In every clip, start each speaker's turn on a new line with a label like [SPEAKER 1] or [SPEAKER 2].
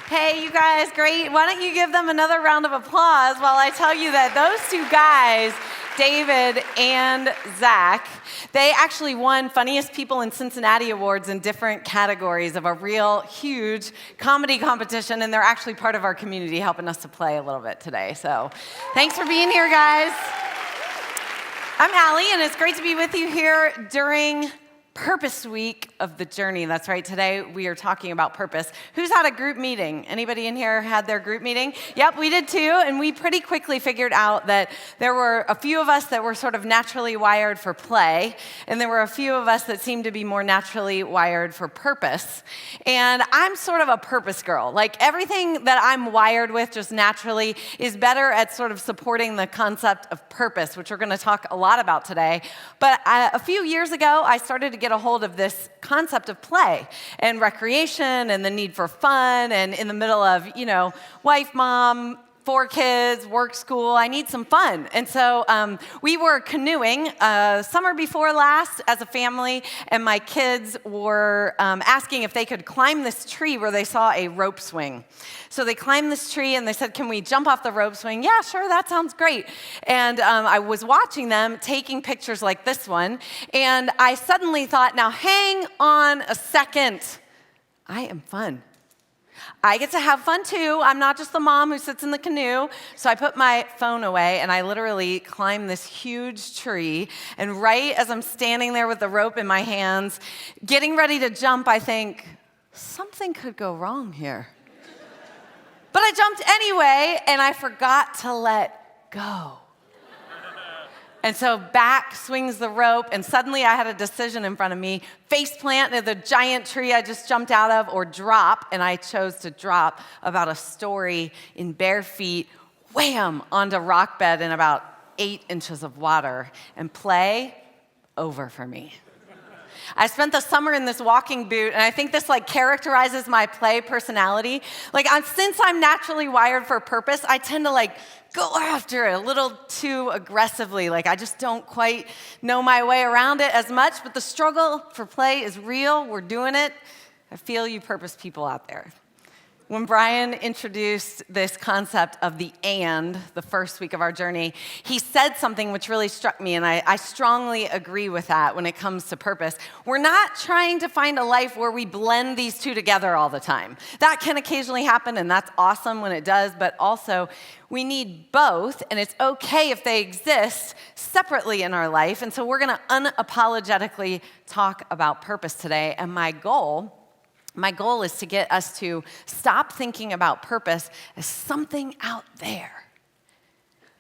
[SPEAKER 1] Hey, you guys, great. Why don't you give them another round of applause while I tell you that those two guys, David and Zach, they actually won Funniest People in Cincinnati Awards in different categories of a real huge comedy competition, and they're actually part of our community helping us to play a little bit today. So thanks for being here, guys. I'm Allie, and it's great to be with you here during Purpose Week of the Journey. That's right, today we are talking about purpose. Who's had a group meeting? Anybody in here had their group meeting? Yep, we did too, and we pretty quickly figured out that there were a few of us that were sort of naturally wired for play, and there were a few of us that seemed to be more naturally wired for purpose. And I'm sort of a purpose girl. Like everything that I'm wired with just naturally is better at sort of supporting the concept of purpose, which we're going to talk a lot about today. But a few years ago, I started to get a hold of this concept of play and recreation and the need for fun, and in the middle of, wife, mom, 4 kids, work, school, I need some fun. And so we were canoeing summer before last as a family, and my kids were asking if they could climb this tree where they saw a rope swing. So they climbed this tree and they said, "Can we jump off the rope swing?" "Yeah, sure, that sounds great." And I was watching them taking pictures like this one, and I suddenly thought, now hang on a second. I am fun. I get to have fun too. I'm not just the mom who sits in the canoe. So I put my phone away and I literally climbed this huge tree. And right as I'm standing there with the rope in my hands, getting ready to jump, I think, something could go wrong here. But I jumped anyway, and I forgot to let go. And so back swings the rope, and suddenly I had a decision in front of me: face plant into the giant tree I just jumped out of, or drop. And I chose to drop about a story in bare feet, wham, onto rock bed in about 8 inches of water, and play over for me. I spent the summer in this walking boot, and I think this characterizes my play personality. Since I'm naturally wired for purpose, I tend to go after it a little too aggressively. I just don't quite know my way around it as much, but the struggle for play is real. We're doing it. I feel you purpose people out there. When Brian introduced this concept of the first week of our journey, he said something which really struck me, and I strongly agree with that when it comes to purpose. We're not trying to find a life where we blend these two together all the time. That can occasionally happen, and that's awesome when it does, but also we need both, and it's okay if they exist separately in our life. And so we're going to unapologetically talk about purpose today, and my goal is to get us to stop thinking about purpose as something out there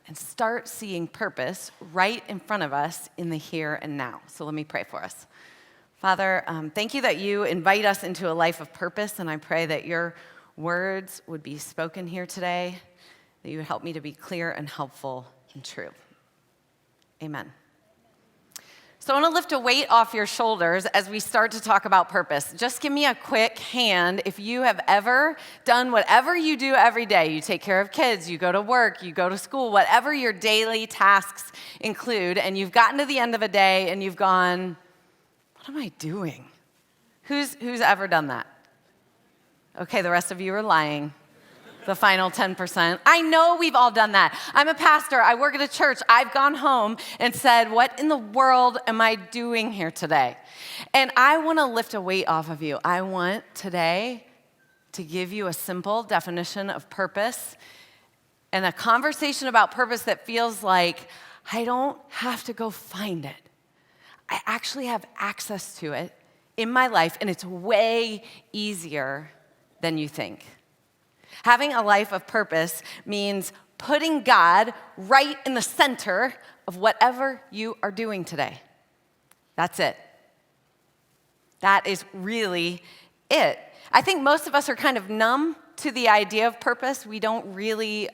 [SPEAKER 1] and start seeing purpose right in front of us in the here and now. So let me pray for us. Father, thank you that you invite us into a life of purpose, and I pray that your words would be spoken here today, that you would help me to be clear and helpful and true. Amen. So I want to lift a weight off your shoulders as we start to talk about purpose. Just give me a quick hand if you have ever done whatever you do every day. You take care of kids, you go to work, you go to school, whatever your daily tasks include, and you've gotten to the end of a day and you've gone, what am I doing? Who's ever done that? Okay, the rest of you are lying. The final 10%. I know we've all done that. I'm a pastor. I work at a church. I've gone home and said, what in the world am I doing here today? And I want to lift a weight off of you. I want today to give you a simple definition of purpose and a conversation about purpose that feels like I don't have to go find it. I actually have access to it in my life, and it's way easier than you think. Having a life of purpose means putting God right in the center of whatever you are doing today. That's it. That is really it. I think most of us are kind of numb to the idea of purpose. We don't really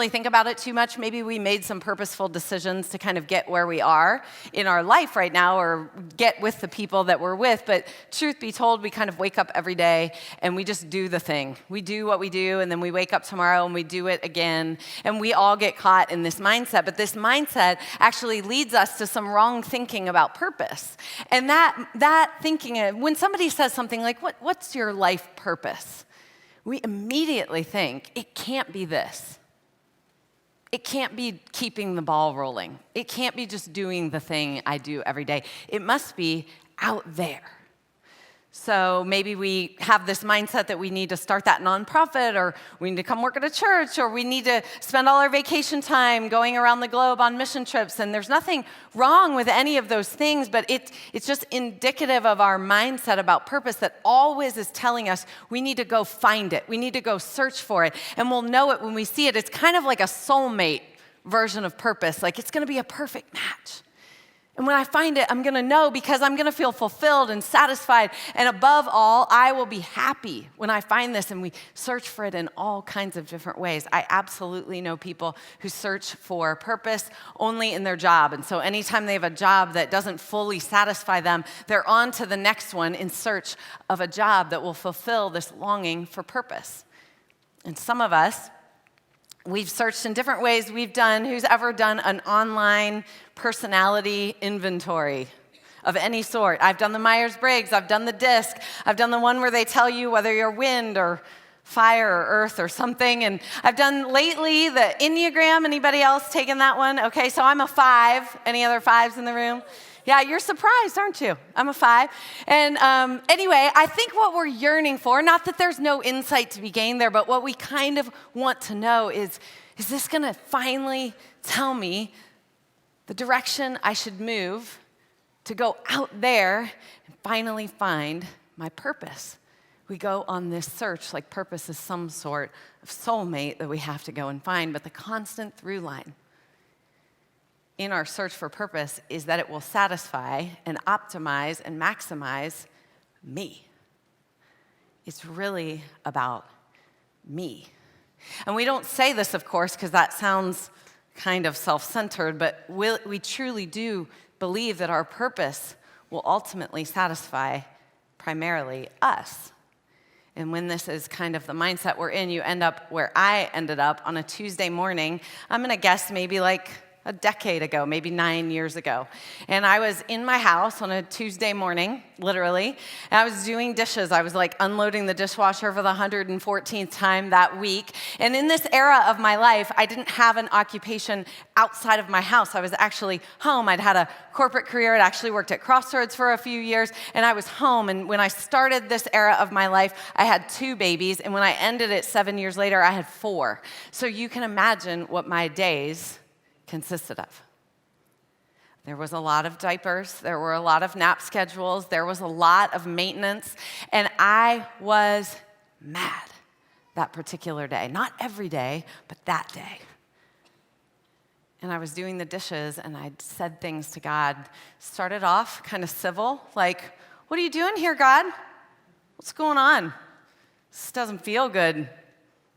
[SPEAKER 1] think about it too much. Maybe we made some purposeful decisions to kind of get where we are in our life right now, or get with the people that we're with. But truth be told, we kind of wake up every day and we just do the thing. We do what we do, and then we wake up tomorrow and we do it again. And we all get caught in this mindset. But this mindset actually leads us to some wrong thinking about purpose. And that thinking, when somebody says something like, what's your life purpose? we immediately think, it can't be this. It can't be keeping the ball rolling. It can't be just doing the thing I do every day. It must be out there. So maybe we have this mindset that we need to start that nonprofit, or we need to come work at a church, or we need to spend all our vacation time going around the globe on mission trips. And there's nothing wrong with any of those things, but it's just indicative of our mindset about purpose that always is telling us we need to go find it. We need to go search for it. And we'll know it when we see it. It's kind of like a soulmate version of purpose. Like it's going to be a perfect match. And when I find it, I'm going to know because I'm going to feel fulfilled and satisfied. And above all, I will be happy when I find this. And we search for it in all kinds of different ways. I absolutely know people who search for purpose only in their job. And so anytime they have a job that doesn't fully satisfy them, they're on to the next one in search of a job that will fulfill this longing for purpose. And some of us, we've searched in different ways. Who's ever done an online personality inventory of any sort? I've done the Myers-Briggs, I've done the DISC, I've done the one where they tell you whether you're wind or fire or earth or something. And I've done lately the Enneagram. Anybody else taken that one? Okay, so I'm a 5. Any other 5s in the room? Yeah, you're surprised, aren't you? I'm a 5. And anyway, I think what we're yearning for, not that there's no insight to be gained there, but what we kind of want to know is this going to finally tell me the direction I should move to go out there and finally find my purpose? We go on this search like purpose is some sort of soulmate that we have to go and find, but the constant through line in our search for purpose is that it will satisfy and optimize and maximize me. It's really about me. And we don't say this, of course, because that sounds kind of self-centered, but we truly do believe that our purpose will ultimately satisfy primarily us. And when this is kind of the mindset we're in, you end up where I ended up on a Tuesday morning. I'm going to guess maybe like a decade ago, maybe 9 years ago. And I was in my house on a Tuesday morning, literally, and I was doing dishes. I was like unloading the dishwasher for the 114th time that week. And in this era of my life, I didn't have an occupation outside of my house. I was actually home. I'd had a corporate career. I'd actually worked at Crossroads for a few years, and I was home. And when I started this era of my life, I had 2 babies. And when I ended it 7 years later, I had 4. So you can imagine what my days consisted of. There was a lot of diapers, there were a lot of nap schedules, there was a lot of maintenance, and I was mad that particular day. Not every day, but that day. And I was doing the dishes, and I said things to God. Started off kind of civil, like, "What are you doing here, God? What's going on? This doesn't feel good.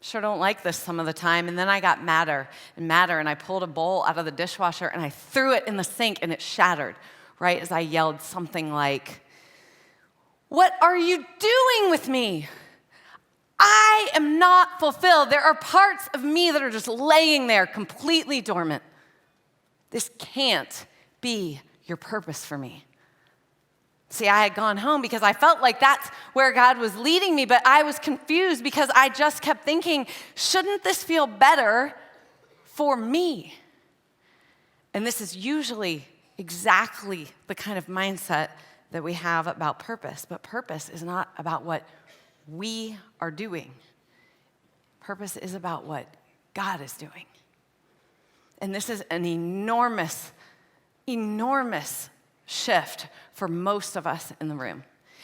[SPEAKER 1] Sure don't like this some of the time." And then I got madder, and I pulled a bowl out of the dishwasher, and I threw it in the sink, and it shattered, right as I yelled something like, "What are you doing with me? I am not fulfilled. There are parts of me that are just laying there completely dormant. This can't be your purpose for me." See, I had gone home because I felt like that's where God was leading me, but I was confused because I just kept thinking, shouldn't this feel better for me? And this is usually exactly the kind of mindset that we have about purpose, but purpose is not about what we are doing. Purpose is about what God is doing. And this is an enormous, enormous shift for most of us in the room.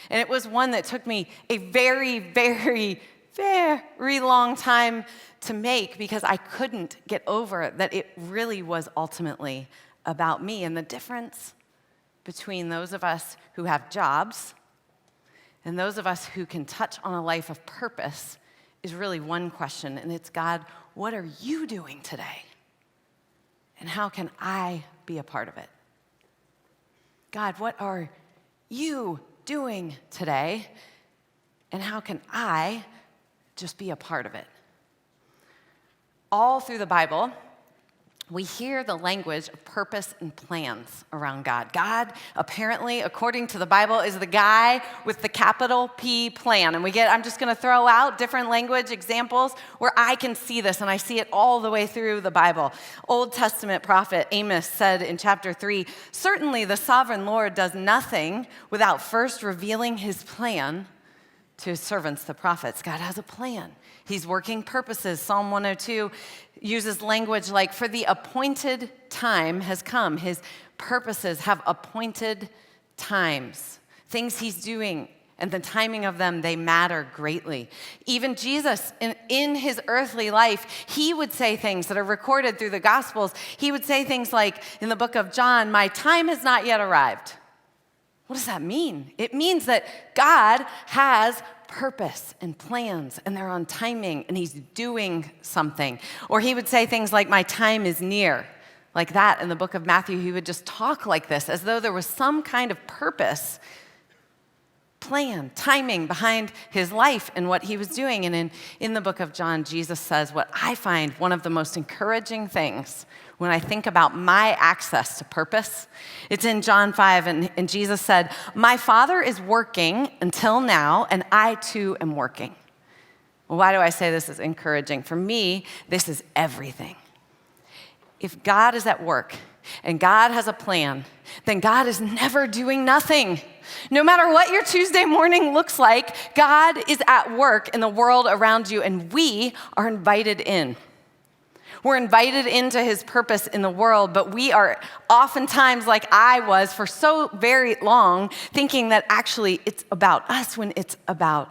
[SPEAKER 1] And it was one that took me a very, very, very long time to make because I couldn't get over that it really was ultimately about me. And the difference between those of us who have jobs and those of us who can touch on a life of purpose is really one question, and it's, God, what are you doing today? And how can I be a part of it? God, what are you doing today? And how can I just be a part of it? All through the Bible, we hear the language of purpose and plans around God. God, apparently, according to the Bible, is the guy with the capital P plan. And I'm just going to throw out different language examples where I can see this, and I see it all the way through the Bible. Old Testament prophet Amos said in chapter 3, "Certainly the sovereign Lord does nothing without first revealing his plan to his servants, the prophets." God has a plan. He's working purposes. Psalm 102 uses language like, "For the appointed time has come." His purposes have appointed times. Things he's doing and the timing of them, they matter greatly. Even Jesus, in his earthly life, he would say things that are recorded through the Gospels. He would say things like in the book of John, "My time has not yet arrived." What does that mean? It means that God has purpose and plans, and they're on timing, and he's doing something. Or he would say things like, "My time is near." Like that in the book of Matthew, he would just talk like this, as though there was some kind of purpose, plan, timing behind his life and what he was doing. And in the book of John, Jesus says what I find one of the most encouraging things when I think about my access to purpose. It's in John 5, and Jesus said, "My Father is working until now, and I too am working." Well, why do I say this is encouraging? For me, this is everything. If God is at work and God has a plan, then God is never doing nothing. No matter what your Tuesday morning looks like, God is at work in the world around you, and we are invited in. We're invited into his purpose in the world, but we are oftentimes, like I was for so very long, thinking that actually it's about us when it's about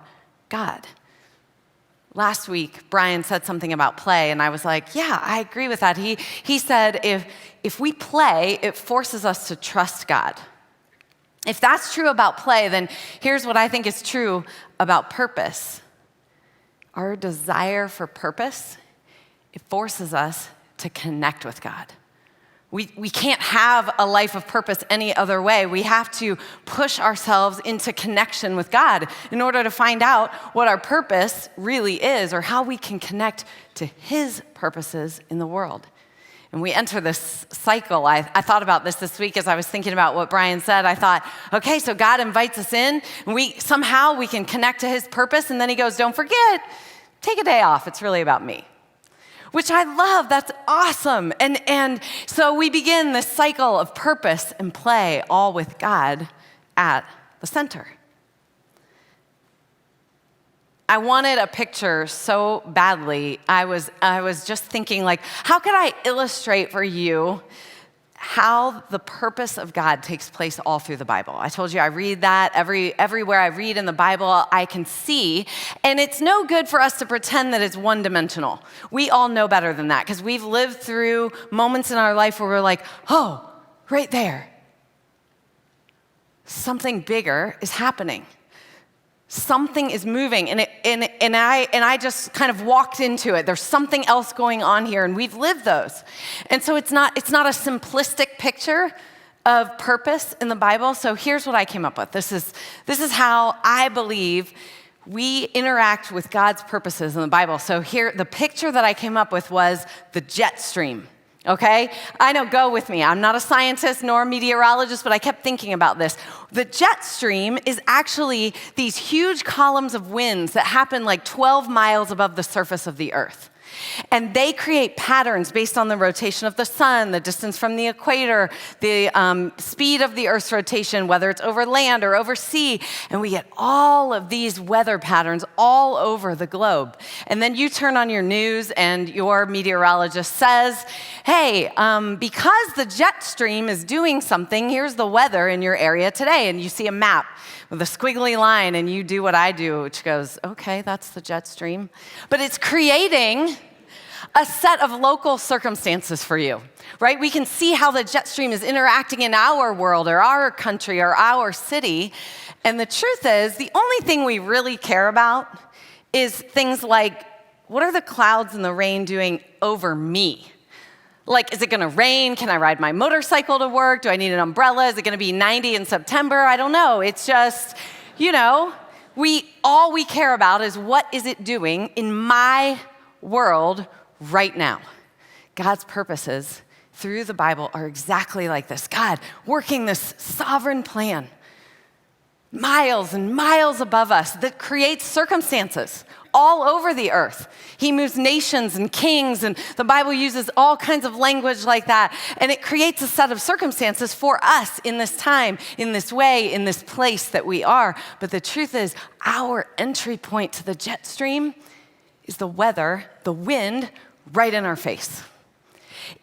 [SPEAKER 1] God. Last week, Brian said something about play, and I was like, yeah, I agree with that. He said if we play, it forces us to trust God. If that's true about play, then here's what I think is true about purpose. Our desire for purpose, it forces us to connect with God. We can't have a life of purpose any other way. We have to push ourselves into connection with God in order to find out what our purpose really is, or how we can connect to his purposes in the world. And we enter this cycle. I thought about this week as I was thinking about what Brian said. I thought, okay, so God invites us in, and somehow we can connect to his purpose, and then he goes, "Don't forget, take a day off. It's really about me." Which I love. That's awesome. And so we begin this cycle of purpose and play, all with God at the center. I wanted a picture so badly. I was just thinking, like, how could I illustrate for you how the purpose of God takes place all through the Bible? I told you I read that. Everywhere I read in the Bible, I can see. And it's no good for us to pretend that it's one-dimensional. We all know better than that, because we've lived through moments in our life where we're like, oh, right there. Something bigger is happening. Something is moving, and I just kind of walked into it. There's something else going on here, and we've lived those. And so it's not a simplistic picture of purpose in the Bible. So here's what I came up with. This is how I believe we interact with God's purposes in the Bible. So here, the picture that I came up with was the jet stream. Okay? I know, go with me. I'm not a scientist nor a meteorologist, but I kept thinking about this. The jet stream is actually these huge columns of winds that happen like 12 miles above the surface of the earth. And they create patterns based on the rotation of the sun, the distance from the equator, the speed of the Earth's rotation, whether it's over land or over sea. And we get all of these weather patterns all over the globe. And then you turn on your news and your meteorologist says, hey, because the jet stream is doing something, here's the weather in your area today. And you see a map with a squiggly line, and you do what I do, which goes, okay, that's the jet stream. But it's creating a set of local circumstances for you, right? We can see how the jet stream is interacting in our world or our country or our city. And the truth is, the only thing we really care about is things like, what are the clouds and the rain doing over me? Like, is it gonna rain? Can I ride my motorcycle to work? Do I need an umbrella? Is it gonna be 90 in September? I don't know. It's just, all we care about is what is it doing in my world right now. God's purposes through the Bible are exactly like this. God working this sovereign plan miles and miles above us that creates circumstances all over the earth. He moves nations and kings, and the Bible uses all kinds of language like that, and it creates a set of circumstances for us in this time, in this way, in this place that we are. But the truth is, our entry point to the jet stream is the weather, the wind, right in our face.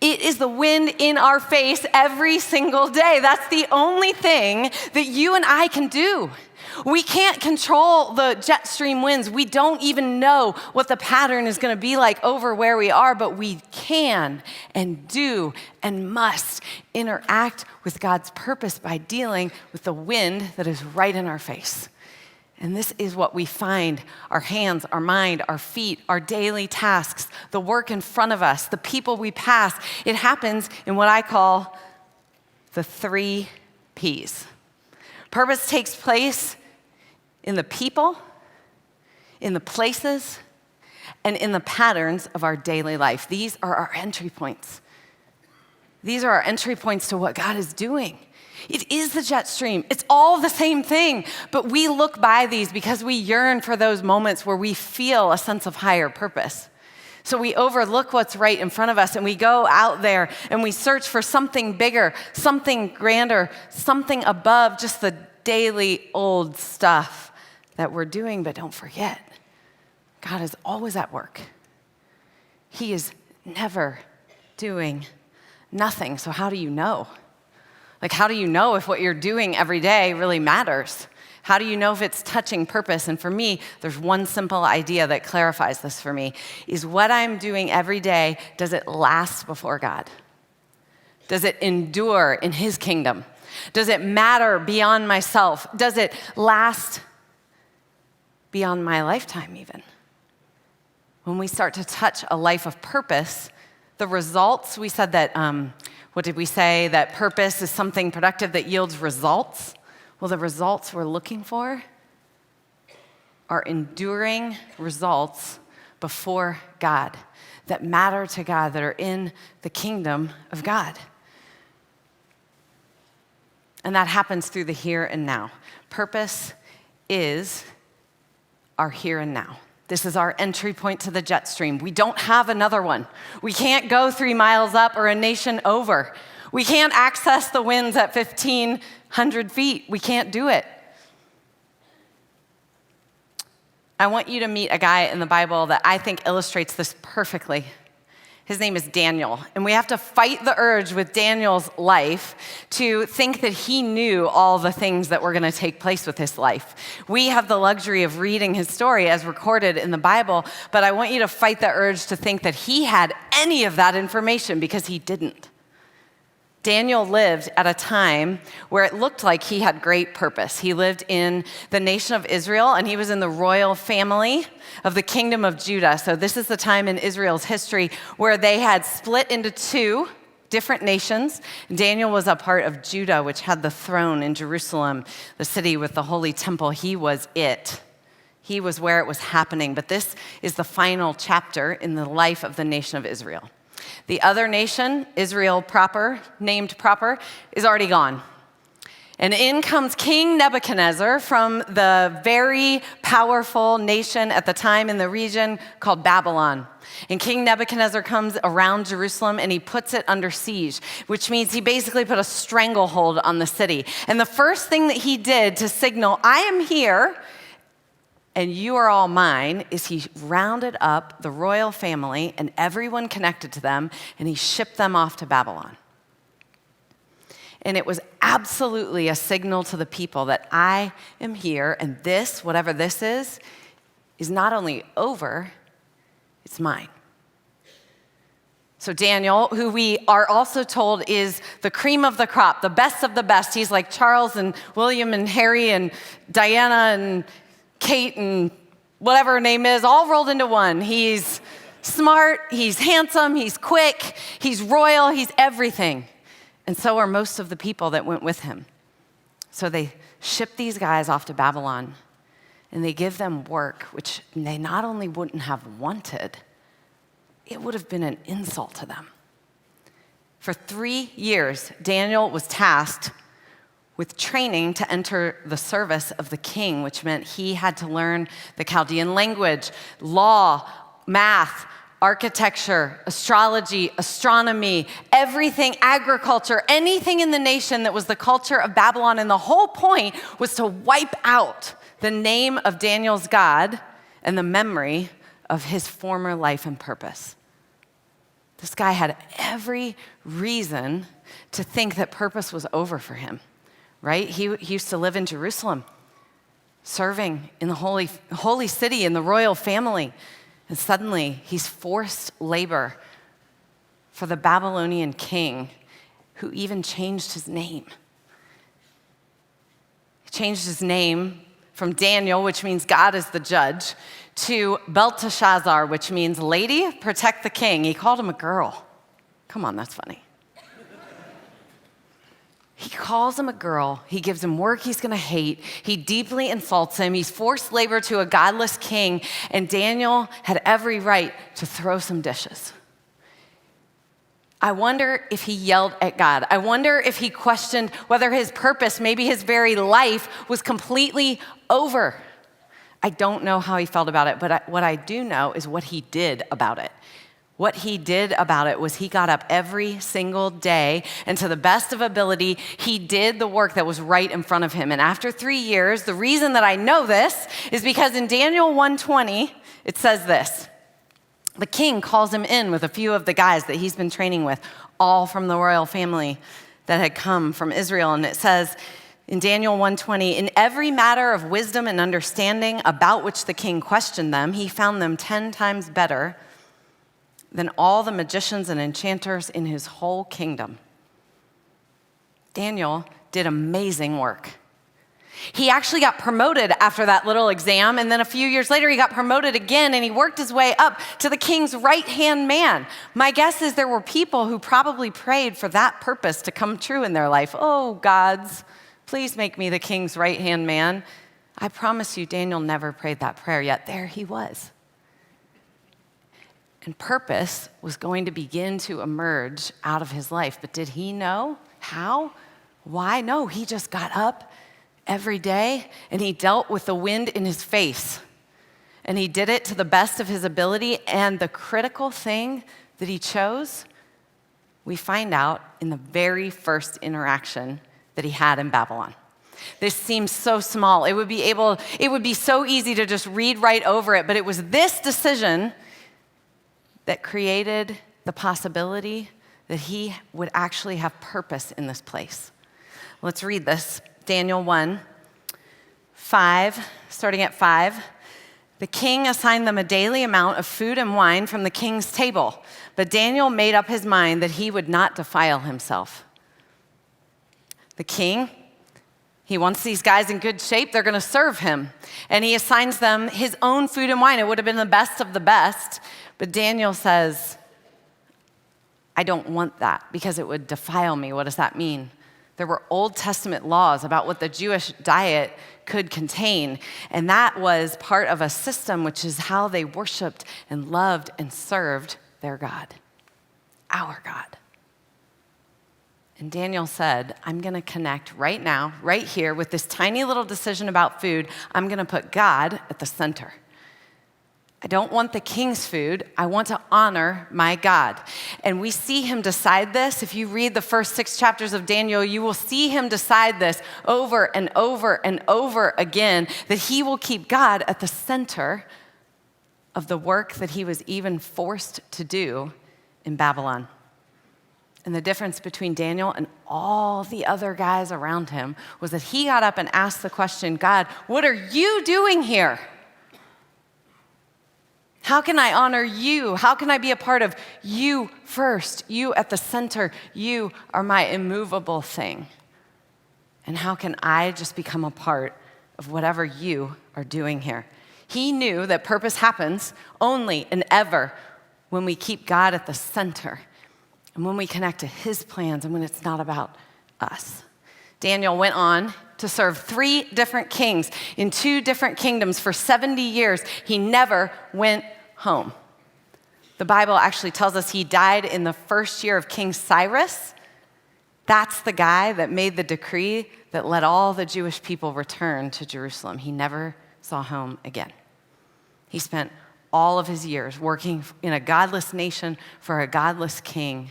[SPEAKER 1] It is the wind in our face every single day. That's the only thing that you and I can do. We can't control the jet stream winds. We don't even know what the pattern is going to be like over where we are, but we can and do and must interact with God's purpose by dealing with the wind that is right in our face. And this is what we find: our hands, our mind, our feet, our daily tasks, the work in front of us, the people we pass. It happens in what I call the 3 Ps. Purpose takes place in the people, in the places, and in the patterns of our daily life. These are our entry points. These are our entry points to what God is doing. It is the jet stream. It's all the same thing, but we look by these because we yearn for those moments where we feel a sense of higher purpose. So we overlook what's right in front of us, and we go out there and we search for something bigger, something grander, something above just the daily old stuff that we're doing. But don't forget, God is always at work. He is never doing nothing. So how do you know? How do you know if what you're doing every day really matters? How do you know if it's touching purpose? And for me, there's one simple idea that clarifies this for me, is what I'm doing every day, does it last before God? Does it endure in His kingdom? Does it matter beyond myself? Does it last beyond my lifetime even? When we start to touch a life of purpose, the results, we said that, what did we say? That purpose is something productive that yields results. Well, the results we're looking for are enduring results before God that matter to God, that are in the kingdom of God. And that happens through the here and now. Purpose is our here and now. This is our entry point to the jet stream. We don't have another one. We can't go 3 miles up or a nation over. We can't access the winds at 1,500 feet. We can't do it. I want you to meet a guy in the Bible that I think illustrates this perfectly. His name is Daniel, and we have to fight the urge with Daniel's life to think that he knew all the things that were going to take place with his life. We have the luxury of reading his story as recorded in the Bible, but I want you to fight the urge to think that he had any of that information, because he didn't. Daniel lived at a time where it looked like he had great purpose. He lived in the nation of Israel, and he was in the royal family of the kingdom of Judah. So this is the time in Israel's history where they had split into 2 different nations. Daniel was a part of Judah, which had the throne in Jerusalem, the city with the holy temple. He was it. He was where it was happening. But this is the final chapter in the life of the nation of Israel. The other nation, Israel proper, named proper, is already gone. And in comes King Nebuchadnezzar from the very powerful nation at the time in the region called Babylon. And King Nebuchadnezzar comes around Jerusalem and he puts it under siege, which means he basically put a stranglehold on the city. And the first thing that he did to signal, I am here and you are all mine, is he rounded up the royal family and everyone connected to them, and he shipped them off to Babylon. And it was absolutely a signal to the people that I am here, and this, whatever this is not only over, it's mine. So Daniel, who we are also told is the cream of the crop, the best of the best. He's like Charles and William and Harry and Diana and Kate and whatever her name is, all rolled into one. He's smart, he's handsome, he's quick, he's royal, he's everything. And so are most of the people that went with him. So they ship these guys off to Babylon, and they give them work, which they not only wouldn't have wanted, it would have been an insult to them. For 3 years, Daniel was tasked with training to enter the service of the king, which meant he had to learn the Chaldean language, law, math, architecture, astrology, astronomy, everything, agriculture, anything in the nation that was the culture of Babylon. And the whole point was to wipe out the name of Daniel's God and the memory of his former life and purpose. This guy had every reason to think that purpose was over for him, right? He used to live in Jerusalem, serving in the holy city, in the royal family. And suddenly, he's forced labor for the Babylonian king, who even changed his name. He changed his name from Daniel, which means God is the judge, to Belteshazzar, which means lady, protect the king. He called him a girl. Come on, that's funny. He calls him a girl. He gives him work he's going to hate. He deeply insults him. He's forced labor to a godless king, and Daniel had every right to throw some dishes. I wonder if he yelled at God. I wonder if he questioned whether his purpose, maybe his very life, was completely over. I don't know how he felt about it, but what I do know is what he did about it. What he did about it was he got up every single day, and to the best of ability, he did the work that was right in front of him. And after 3 years, the reason that I know this is because in Daniel 1:20, it says this. The king calls him in with a few of the guys that he's been training with, all from the royal family that had come from Israel. And it says in Daniel 1:20, in every matter of wisdom and understanding about which the king questioned them, he found them 10 times better than all the magicians and enchanters in his whole kingdom. Daniel did amazing work. He actually got promoted after that little exam, and then a few years later, he got promoted again, and he worked his way up to the king's right-hand man. My guess is there were people who probably prayed for that purpose to come true in their life. Oh, gods, please make me the king's right-hand man. I promise you, Daniel never prayed that prayer, yet there he was. And purpose was going to begin to emerge out of his life. But did he know how? Why? No, he just got up every day and he dealt with the wind in his face. And he did it to the best of his ability. And the critical thing that he chose, we find out in the very first interaction that he had in Babylon. This seems so small. It would be so easy to just read right over it, but it was this decision that created the possibility that he would actually have purpose in this place. Let's read this. Daniel 1:5, starting at 5. The king assigned them a daily amount of food and wine from the king's table, but Daniel made up his mind that he would not defile himself. The king, he wants these guys in good shape. They're going to serve him. And he assigns them his own food and wine. It would have been the best of the best. But Daniel says, I don't want that because it would defile me. What does that mean? There were Old Testament laws about what the Jewish diet could contain. And that was part of a system which is how they worshiped and loved and served their God, our God. And Daniel said, I'm going to connect right now, right here, with this tiny little decision about food. I'm going to put God at the center. I don't want the king's food. I want to honor my God. And we see him decide this. If you read the first 6 chapters of Daniel, you will see him decide this over and over and over again, that he will keep God at the center of the work that he was even forced to do in Babylon. And the difference between Daniel and all the other guys around him was that he got up and asked the question, God, what are you doing here? How can I honor you? How can I be a part of you first? You at the center. You are my immovable thing. And how can I just become a part of whatever you are doing here? He knew that purpose happens only and ever when we keep God at the center and when we connect to his plans and when it's not about us. Daniel went on to serve 3 different kings in 2 different kingdoms for 70 years. He never went home. The Bible actually tells us he died in the first year of King Cyrus. That's the guy that made the decree that let all the Jewish people return to Jerusalem. He never saw home again. He spent all of his years working in a godless nation for a godless king,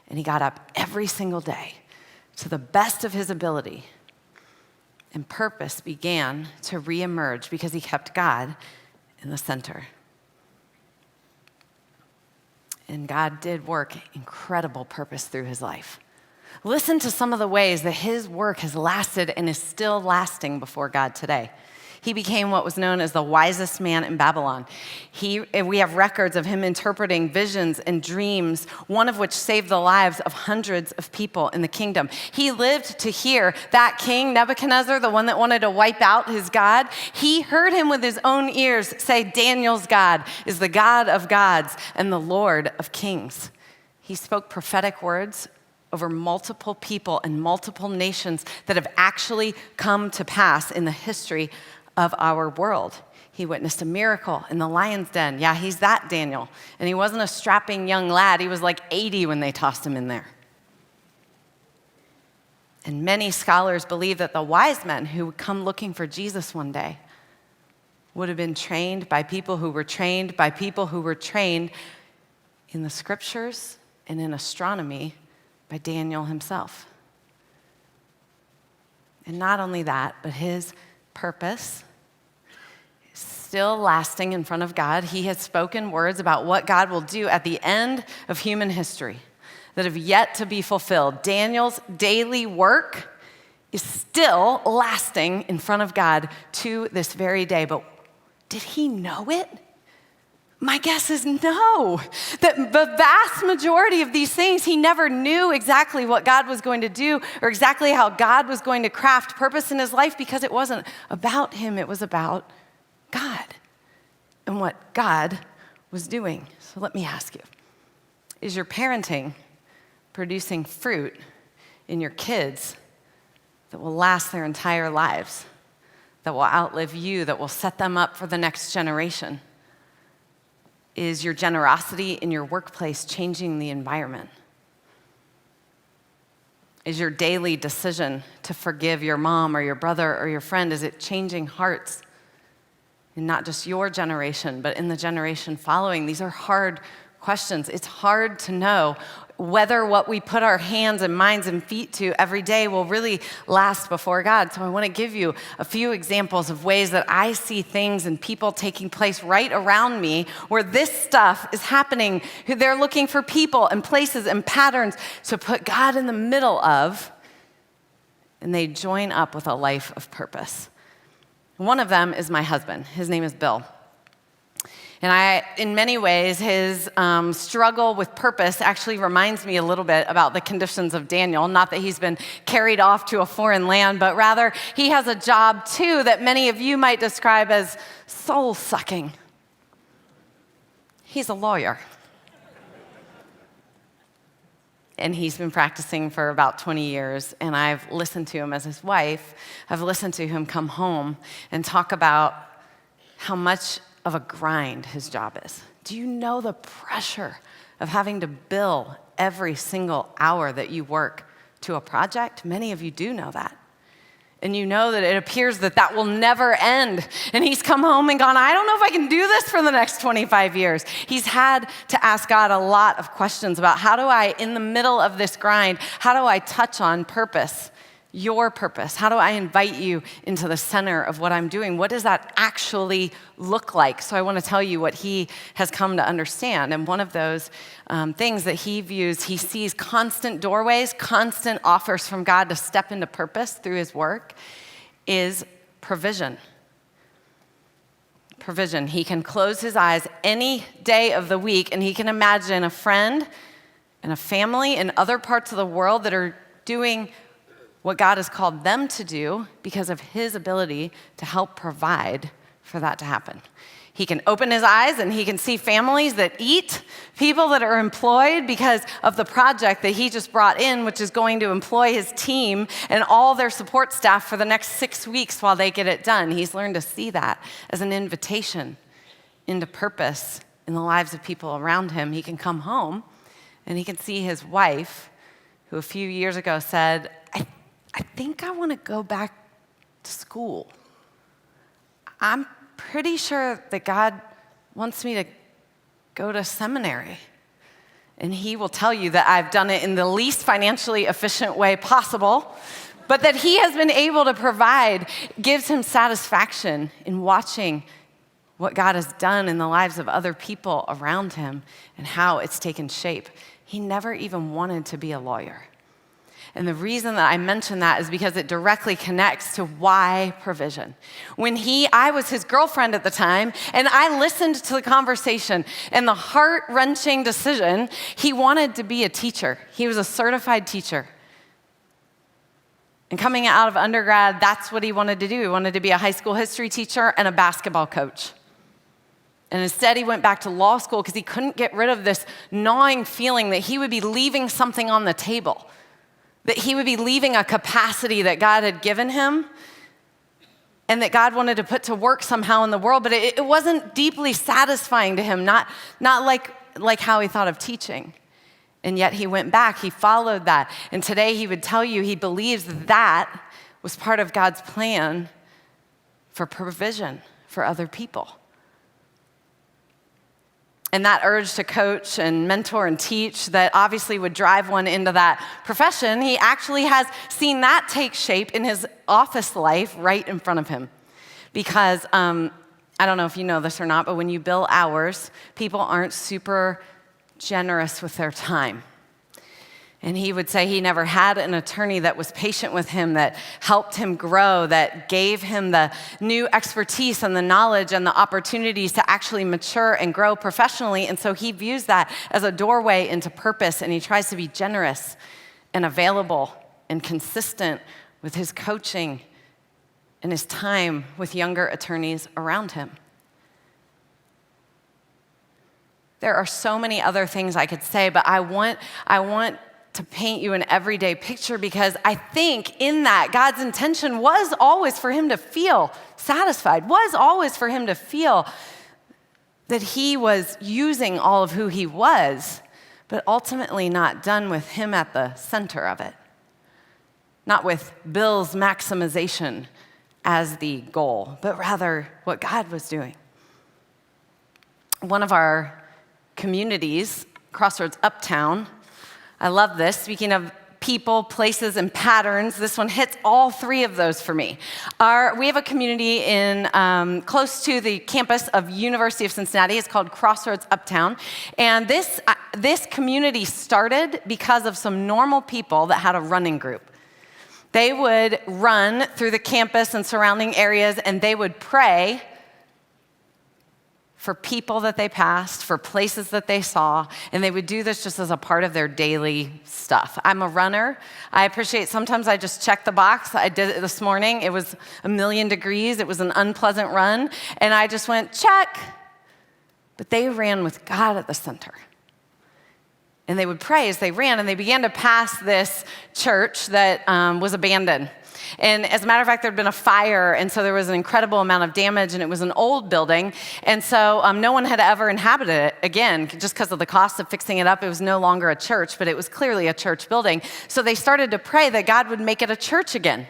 [SPEAKER 1] and he got up every single day to the best of his ability, and purpose began to reemerge because he kept God in the center. And God did work incredible purpose through his life. Listen to some of the ways that his work has lasted and is still lasting before God today. He became what was known as the wisest man in Babylon. We have records of him interpreting visions and dreams, one of which saved the lives of hundreds of people in the kingdom. He lived to hear that king, Nebuchadnezzar, the one that wanted to wipe out his God. He heard him with his own ears say, Daniel's God is the God of gods and the Lord of kings. He spoke prophetic words over multiple people and multiple nations that have actually come to pass in the history of our world. He witnessed a miracle in the lion's den. Yeah, he's that Daniel. And he wasn't a strapping young lad. He was like 80 when they tossed him in there. And many scholars believe that the wise men who would come looking for Jesus one day would have been trained by people who were trained by people who were trained in the scriptures and in astronomy by Daniel himself. And not only that, but his purpose is still lasting in front of God. He has spoken words about what God will do at the end of human history that have yet to be fulfilled. Daniel's daily work is still lasting in front of God to this very day. But did he know it? My guess is no. That the vast majority of these things, he never knew exactly what God was going to do or exactly how God was going to craft purpose in his life because it wasn't about him, it was about God and what God was doing. So let me ask you, is your parenting producing fruit in your kids that will last their entire lives, that will outlive you, that will set them up for the next generation? Is your generosity in your workplace changing the environment? Is your daily decision to forgive your mom or your brother or your friend, is it changing hearts in not just your generation, but in the generation following? These are hard questions. It's hard to know whether what we put our hands and minds and feet to every day will really last before God. So I want to give you a few examples of ways that I see things and people taking place right around me where this stuff is happening. They're looking for people and places and patterns to put God in the middle of, and they join up with a life of purpose. One of them is my husband. His name is Bill. And in many ways, his struggle with purpose actually reminds me a little bit about the conditions of Daniel. Not that he's been carried off to a foreign land, but rather he has a job too that many of you might describe as soul-sucking. He's a lawyer. And he's been practicing for about 20 years, and I've listened to him as his wife. I've listened to him come home and talk about how much of a grind his job is. Do you know the pressure of having to bill every single hour that you work to a project? Many of you do know that. And you know that it appears that that will never end. And he's come home and gone, I don't know if I can do this for the next 25 years. He's had to ask God a lot of questions about how do I, in the middle of this grind, how do I touch on purpose? Your purpose. How do I invite you into the center of what I'm doing? What does that actually look like? So I want to tell you what he has come to understand. And one of those things that he views, he sees constant doorways, constant offers from God to step into purpose through his work, is provision. Provision. He can close his eyes any day of the week and he can imagine a friend and a family in other parts of the world that are doing what God has called them to do because of his ability to help provide for that to happen. He can open his eyes and he can see families that eat, people that are employed because of the project that he just brought in, which is going to employ his team and all their support staff for the next 6 weeks while they get it done. He's learned to see that as an invitation into purpose in the lives of people around him. He can come home and he can see his wife, who a few years ago said, I think I want to go back to school. I'm pretty sure that God wants me to go to seminary. And he will tell you that I've done it in the least financially efficient way possible, but that he has been able to provide gives him satisfaction in watching what God has done in the lives of other people around him and how it's taken shape. He never even wanted to be a lawyer. And the reason that I mention that is because it directly connects to why provision. I was his girlfriend at the time, and I listened to the conversation and the heart-wrenching decision. He wanted to be a teacher. He was a certified teacher. And coming out of undergrad, that's what he wanted to do. He wanted to be a high school history teacher and a basketball coach. And instead, he went back to law school because he couldn't get rid of this gnawing feeling that he would be leaving something on the table, that he would be leaving a capacity that God had given him and that God wanted to put to work somehow in the world, but it wasn't deeply satisfying to him, not like how he thought of teaching. And yet he went back, he followed that, and today he would tell you he believes that was part of God's plan for provision for other people. And that urge to coach and mentor and teach that obviously would drive one into that profession, he actually has seen that take shape in his office life right in front of him. Because I don't know if you know this or not, but when you bill hours, people aren't super generous with their time. And he would say he never had an attorney that was patient with him, that helped him grow, that gave him the new expertise and the knowledge and the opportunities to actually mature and grow professionally. And so he views that as a doorway into purpose, and he tries to be generous and available and consistent with his coaching and his time with younger attorneys around him. There are so many other things I could say, but I want to paint you an everyday picture, because I think in that God's intention was always for him to feel satisfied, was always for him to feel that he was using all of who he was, but ultimately not done with him at the center of it. Not with Bill's maximization as the goal, but rather what God was doing. One of our communities, Crossroads Uptown, I love this. Speaking of people, places, and patterns, this one hits all three of those for me. We have a community in close to the campus of University of Cincinnati. It's called Crossroads Uptown. And this community started because of some normal people that had a running group. They would run through the campus and surrounding areas, and they would pray for people that they passed, for places that they saw, and they would do this just as a part of their daily stuff. I'm a runner. I appreciate sometimes I just check the box. I did it this morning. It was 1,000,000 degrees. It was an unpleasant run, and I just went, check. But they ran with God at the center. And they would pray as they ran, and they began to pass this church that was abandoned. And as a matter of fact, there had been a fire, and so there was an incredible amount of damage, and it was an old building. And so no one had ever inhabited it again, just because of the cost of fixing it up. It was no longer a church, but it was clearly a church building. So they started to pray that God would make it a church again.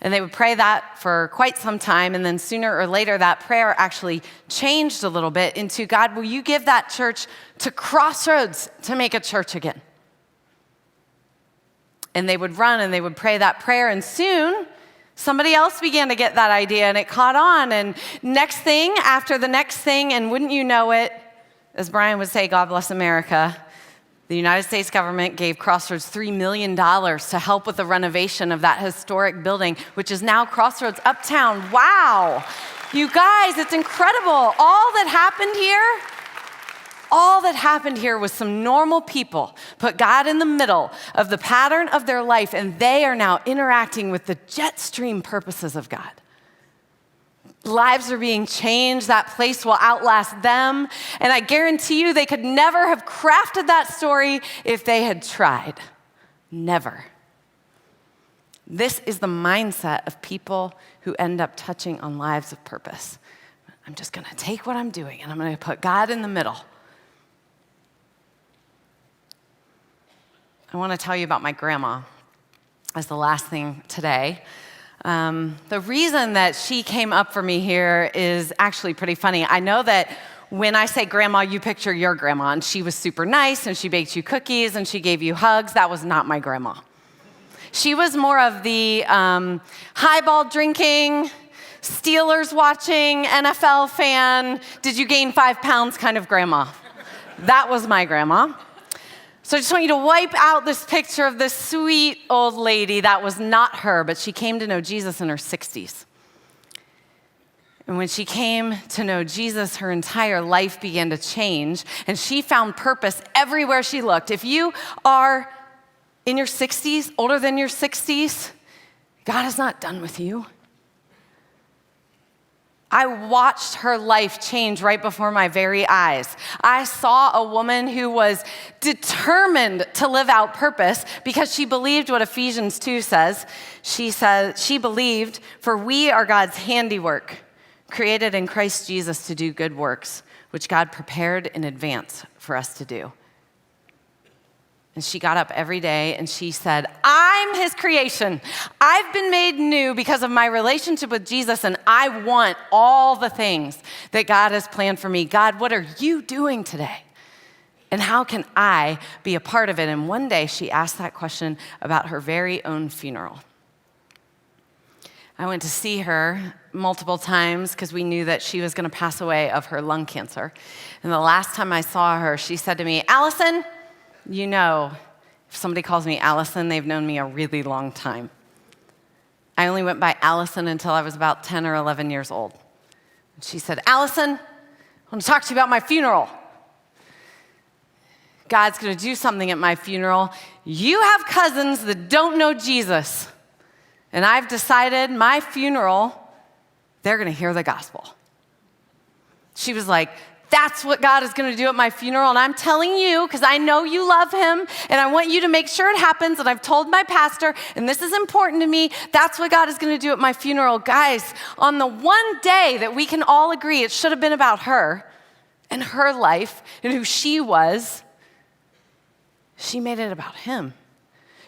[SPEAKER 1] And they would pray that for quite some time, and then sooner or later, that prayer actually changed a little bit into, God, will you give that church to Crossroads to make a church again? And they would run and they would pray that prayer, and soon somebody else began to get that idea, and it caught on, and next thing after the next thing, and wouldn't you know it, as Brian would say, God bless America, the United States government gave Crossroads $3 million to help with the renovation of that historic building, which is now Crossroads Uptown. Wow. You guys, it's incredible. All that happened here was some normal people put God in the middle of the pattern of their life, and they are now interacting with the jet stream purposes of God. Lives are being changed. That place will outlast them. And I guarantee you they could never have crafted that story if they had tried. Never. This is the mindset of people who end up touching on lives of purpose. I'm just going to take what I'm doing and I'm going to put God in the middle. I want to tell you about my grandma as the last thing today. The reason that she came up for me here is actually pretty funny. I know that when I say grandma, you picture your grandma, and she was super nice, and she baked you cookies, and she gave you hugs. That was not my grandma. She was more of the highball drinking, Steelers watching, NFL fan, did you gain 5 pounds kind of grandma. That was my grandma. So I just want you to wipe out this picture of this sweet old lady. That was not her, but she came to know Jesus in her 60s. And when she came to know Jesus, her entire life began to change, and she found purpose everywhere she looked. If you are in your 60s, older than your 60s, God is not done with you. I watched her life change right before my very eyes. I saw a woman who was determined to live out purpose because she believed what Ephesians 2 says. She believed, for we are God's handiwork, created in Christ Jesus to do good works, which God prepared in advance for us to do. And she got up every day and she said, I'm his creation. I've been made new because of my relationship with Jesus, and I want all the things that God has planned for me. God, what are you doing today? And how can I be a part of it? And one day she asked that question about her very own funeral. I went to see her multiple times because we knew that she was going to pass away of her lung cancer. And the last time I saw her, she said to me, Allison, you know, if somebody calls me Allison, they've known me a really long time. I only went by Allison until I was about 10 or 11 years old. She said, Allison, I want to talk to you about my funeral. God's going to do something at my funeral. You have cousins that don't know Jesus. And I've decided my funeral, they're going to hear the gospel. She was like, that's what God is going to do at my funeral, and I'm telling you because I know you love him, and I want you to make sure it happens, and I've told my pastor, and this is important to me, that's what God is going to do at my funeral. Guys, on the one day that we can all agree it should have been about her and her life and who she was, she made it about him.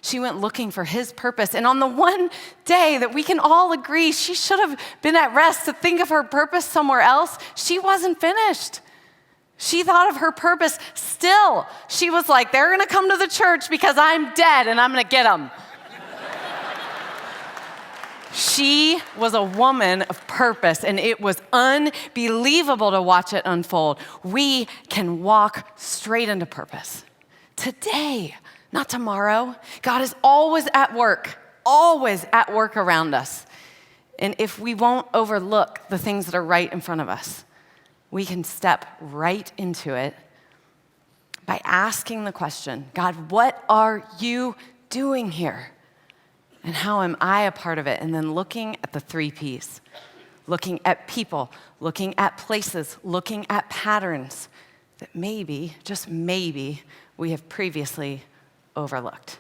[SPEAKER 1] She went looking for his purpose. And on the one day that we can all agree she should have been at rest to think of her purpose somewhere else, she wasn't finished. She thought of her purpose still. She was like, they're going to come to the church because I'm dead and I'm going to get them. She was a woman of purpose, and it was unbelievable to watch it unfold. We can walk straight into purpose today. Not tomorrow. God is always at work around us. And if we won't overlook the things that are right in front of us, we can step right into it by asking the question, God, what are you doing here? And how am I a part of it? And then looking at the 3 Ps, looking at people, looking at places, looking at patterns that maybe, just maybe, we have previously overlooked.